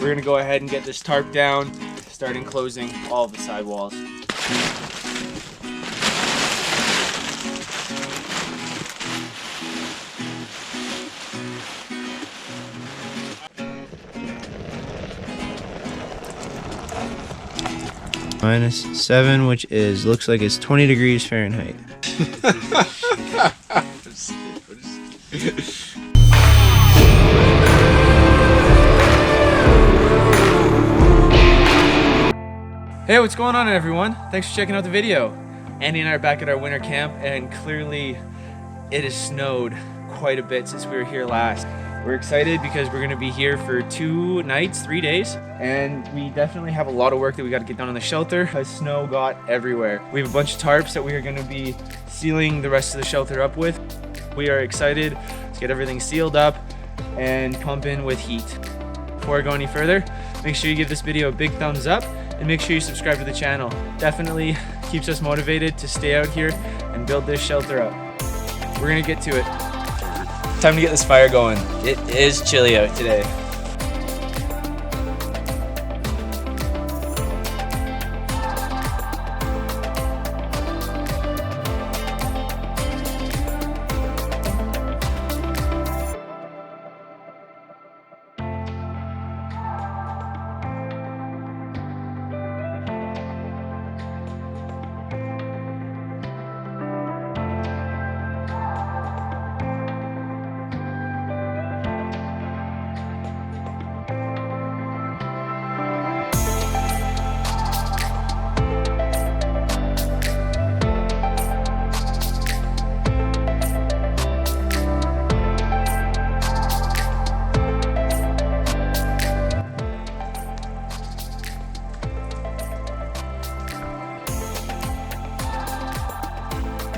We're gonna go ahead and get this tarp down, start enclosing all of the sidewalls. -7, which is looks like it's 20 degrees Fahrenheit. Hey, what's going on, everyone? Thanks for checking out the video. Andy and I are back at our winter camp, and clearly it has snowed quite a bit since we were here last. We're excited because we're gonna be here for 2 nights, 3 days, and we definitely have a lot of work that we gotta get done on the shelter because snow got everywhere. We have a bunch of tarps that we are gonna be sealing the rest of the shelter up with. We are excited to get everything sealed up and pump in with heat. Before I go any further, make sure you give this video a big thumbs up and make sure you subscribe to the channel. Definitely keeps us motivated to stay out here and build this shelter up. We're gonna get to it. Time to get this fire going. It is chilly out today.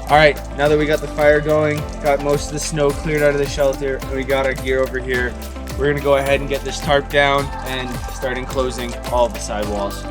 All right, now that we got the fire going, got most of the snow cleared out of the shelter, and we got our gear over here, we're gonna go ahead and get this tarp down and start enclosing all of the sidewalls.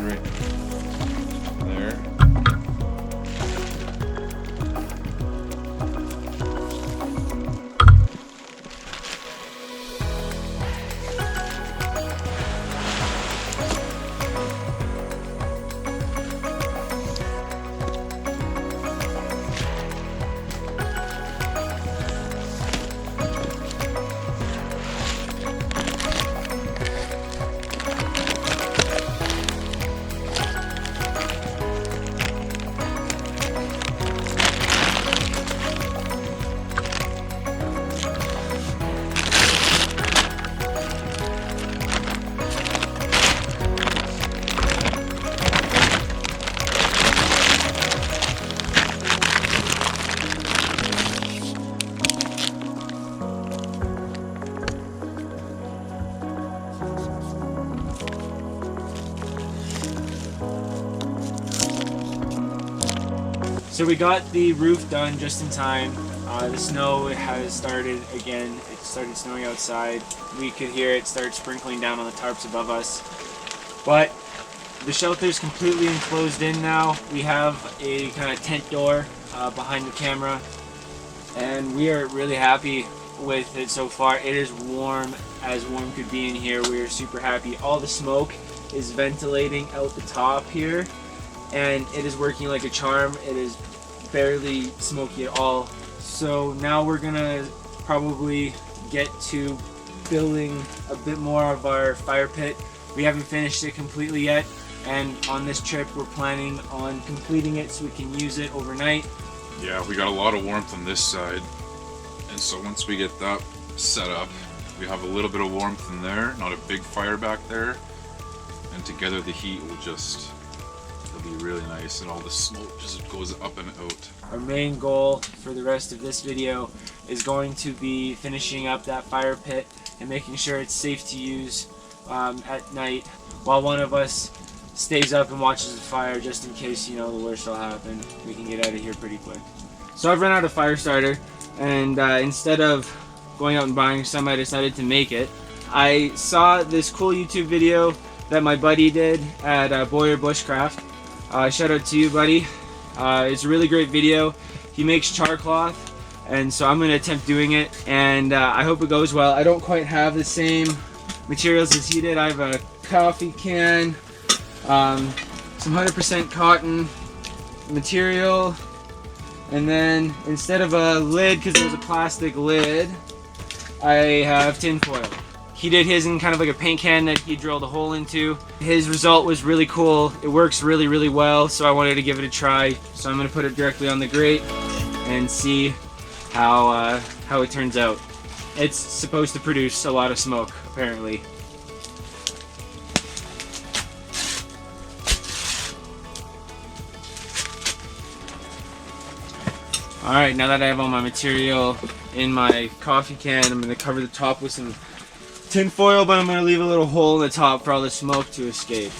good right there. So we got the roof done just in time. The snow has started again. It started snowing outside. We could hear it start sprinkling down on the tarps above us. But the shelter is completely enclosed in now. We have a kind of tent door behind the camera, and we are really happy with it so far. It is warm as warm could be in here. We are super happy. All the smoke is ventilating out the top here, and it is working like a charm. It is barely smoky at all. So now we're gonna probably get to building a bit more of our fire pit. We haven't finished it completely yet, and on this trip we're planning on completing it so we can use it overnight. Yeah, we got a lot of warmth on this side, and so once we get that set up, we have a little bit of warmth in there, not a big fire back there, and together the heat will just, it'll be really nice, and all the smoke just goes up and out. Our main goal for the rest of this video is going to be finishing up that fire pit and making sure it's safe to use at night, while one of us stays up and watches the fire, just in case, you know, the worst will happen. We can get out of here pretty quick. So I've run out of fire starter, and instead of going out and buying some, I decided to make it. I saw this cool YouTube video that my buddy did at Bowyer Bushcraft. Shout out to you, buddy. It's a really great video. He makes char cloth, and so I'm going to attempt doing it, and I hope it goes well. I don't quite have the same materials as he did. I have a coffee can, some 100% cotton material, and then instead of a lid, because there's a plastic lid, I have tin foil. He did his in kind of like a paint can that he drilled a hole into. His result was really cool. It works really, really well, so I wanted to give it a try. So I'm going to put it directly on the grate and see how it turns out. It's supposed to produce a lot of smoke, apparently. Alright, now that I have all my material in my coffee can, I'm going to cover the top with some tin foil, but I'm going to leave a little hole in the top for all the smoke to escape.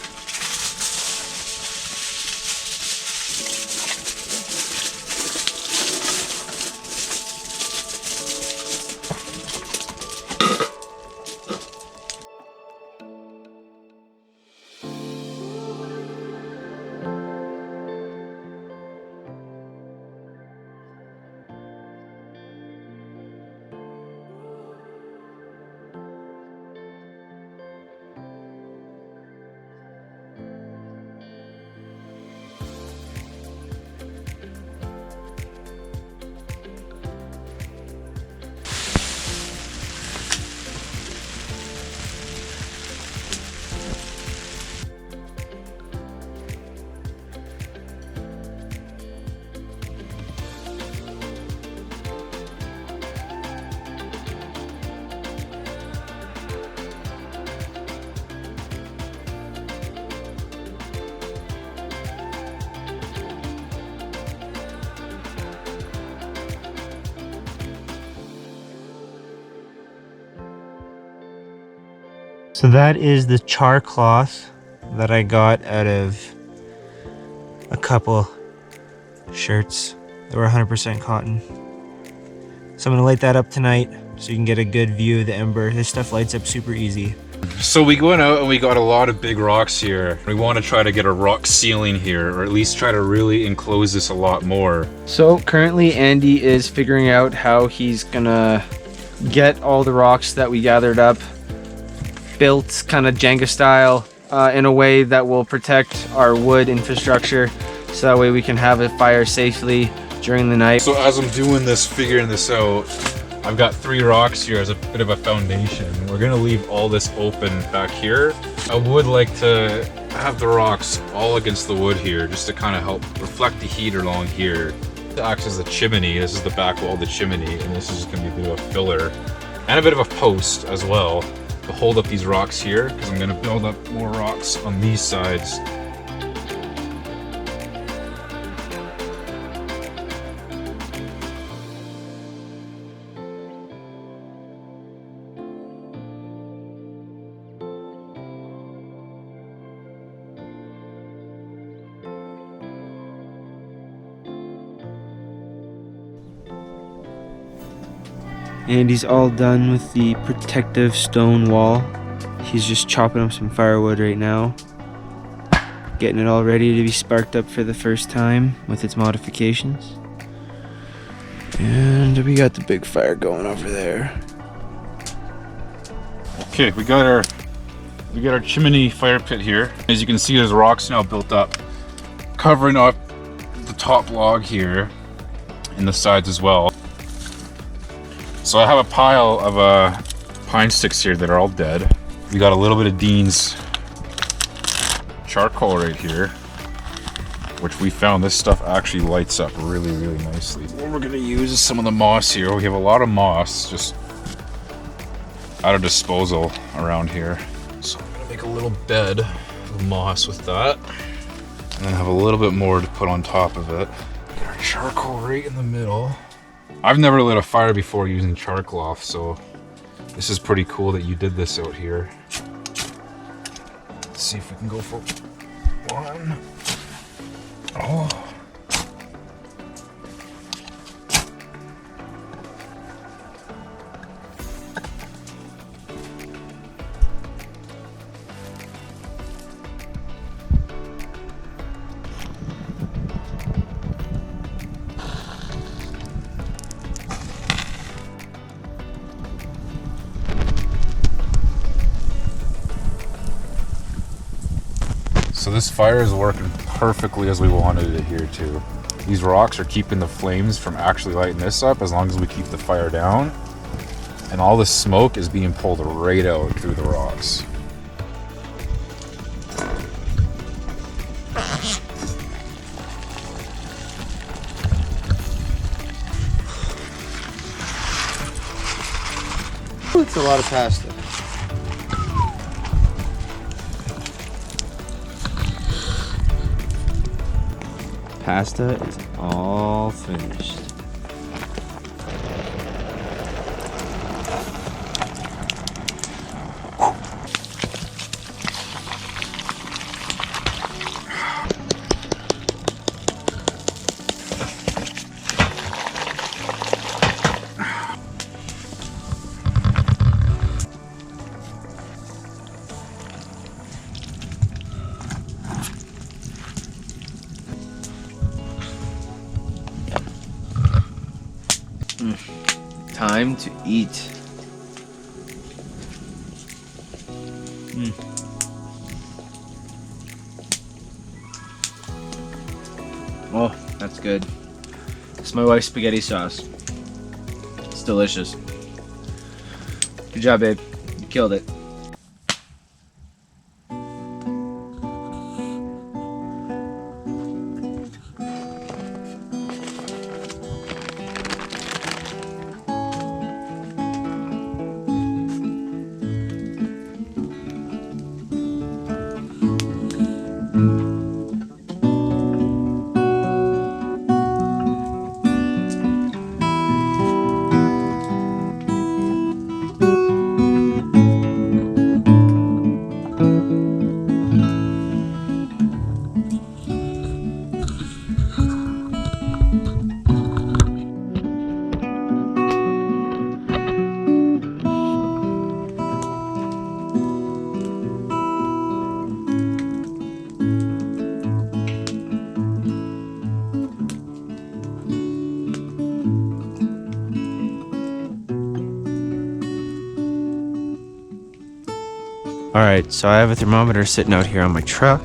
So that is the char cloth that I got out of a couple shirts that were 100% cotton. So I'm gonna light that up tonight so you can get a good view of the ember. This stuff lights up super easy. So we went out and we got a lot of big rocks here. We want to try to get a rock ceiling here, or at least try to really enclose this a lot more. So currently Andy is figuring out how he's gonna get all the rocks that we gathered up built kind of Jenga style in a way that will protect our wood infrastructure, so that way we can have a fire safely during the night. So as I'm doing this, figuring this out, I've got 3 rocks here as a bit of a foundation. We're gonna leave all this open back here. I would like to have the rocks all against the wood here, just to kind of help reflect the heat along here. It acts as a chimney. This is the back wall of the chimney, and this is just gonna be a bit of a filler and a bit of a post as well to hold up these rocks here, because I'm gonna build up more rocks on these sides. Andy's all done with the protective stone wall. He's just chopping up some firewood right now, getting it all ready to be sparked up for the first time with its modifications. And we got the big fire going over there. Okay, we got our chimney fire pit here. As you can see, there's rocks now built up, covering up the top log here and the sides as well. So I have a pile of pine sticks here that are all dead. We got a little bit of Dean's charcoal right here, which we found this stuff actually lights up really, really nicely. What we're gonna use is some of the moss here. We have a lot of moss just out of disposal around here. So I'm gonna make a little bed of moss with that, and then have a little bit more to put on top of it. Get our charcoal right in the middle. I've never lit a fire before using char cloth, so this is pretty cool that you did this out here. Let's see if we can go for one. Oh. So this fire is working perfectly as we wanted it here too. These rocks are keeping the flames from actually lighting this up as long as we keep the fire down. And all the smoke is being pulled right out through the rocks. It's a lot of pasta. Pasta is all finished. Time to eat. Oh, that's good. It's my wife's spaghetti sauce. It's delicious. Good job, babe. You killed it. Alright, so I have a thermometer sitting out here on my truck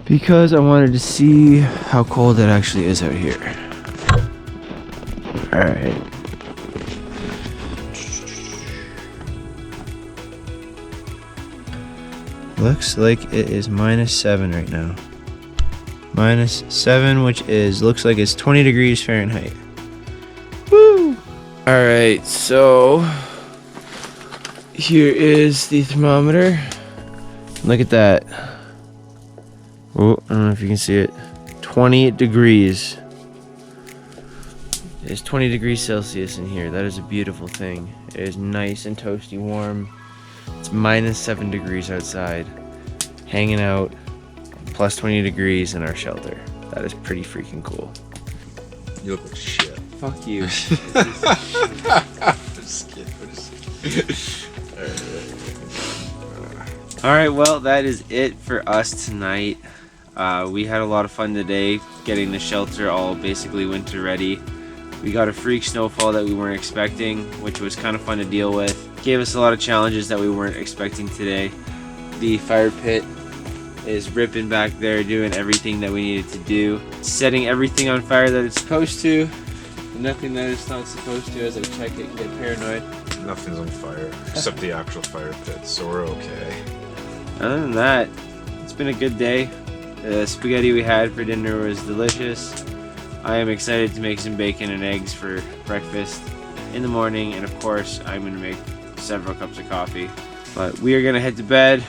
because I wanted to see how cold it actually is out here. Alright. Looks like it is -7 right now. -7, which looks like it's 20 degrees Fahrenheit. Woo! Alright, so here is the thermometer. Look at that. Oh, I don't know if you can see it. 20 degrees. It's 20 degrees Celsius in here. That is a beautiful thing. It is nice and toasty warm. It's -7 degrees outside. Hanging out. Plus 20 degrees in our shelter. That is pretty freaking cool. You look like shit. Fuck you. Just kidding. Alright, well, that is it for us tonight. We had a lot of fun today getting the shelter all basically winter ready. We got a freak snowfall that we weren't expecting, which was kind of fun to deal with. Gave us a lot of challenges that we weren't expecting today. The fire pit is ripping back there, doing everything that we needed to do. Setting everything on fire that it's supposed to. Nothing that it's not supposed to as I check it and get paranoid. Nothing's on fire except the actual fire pit, so we're okay. Other than that, it's been a good day. The spaghetti we had for dinner was delicious. I am excited to make some bacon and eggs for breakfast in the morning, and of course I'm going to make several cups of coffee. But we are going to head to bed,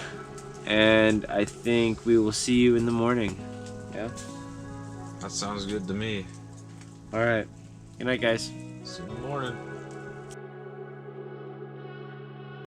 and I think we will see you in the morning. Yeah? That sounds good to me. Alright. Good night, guys. See you in the morning.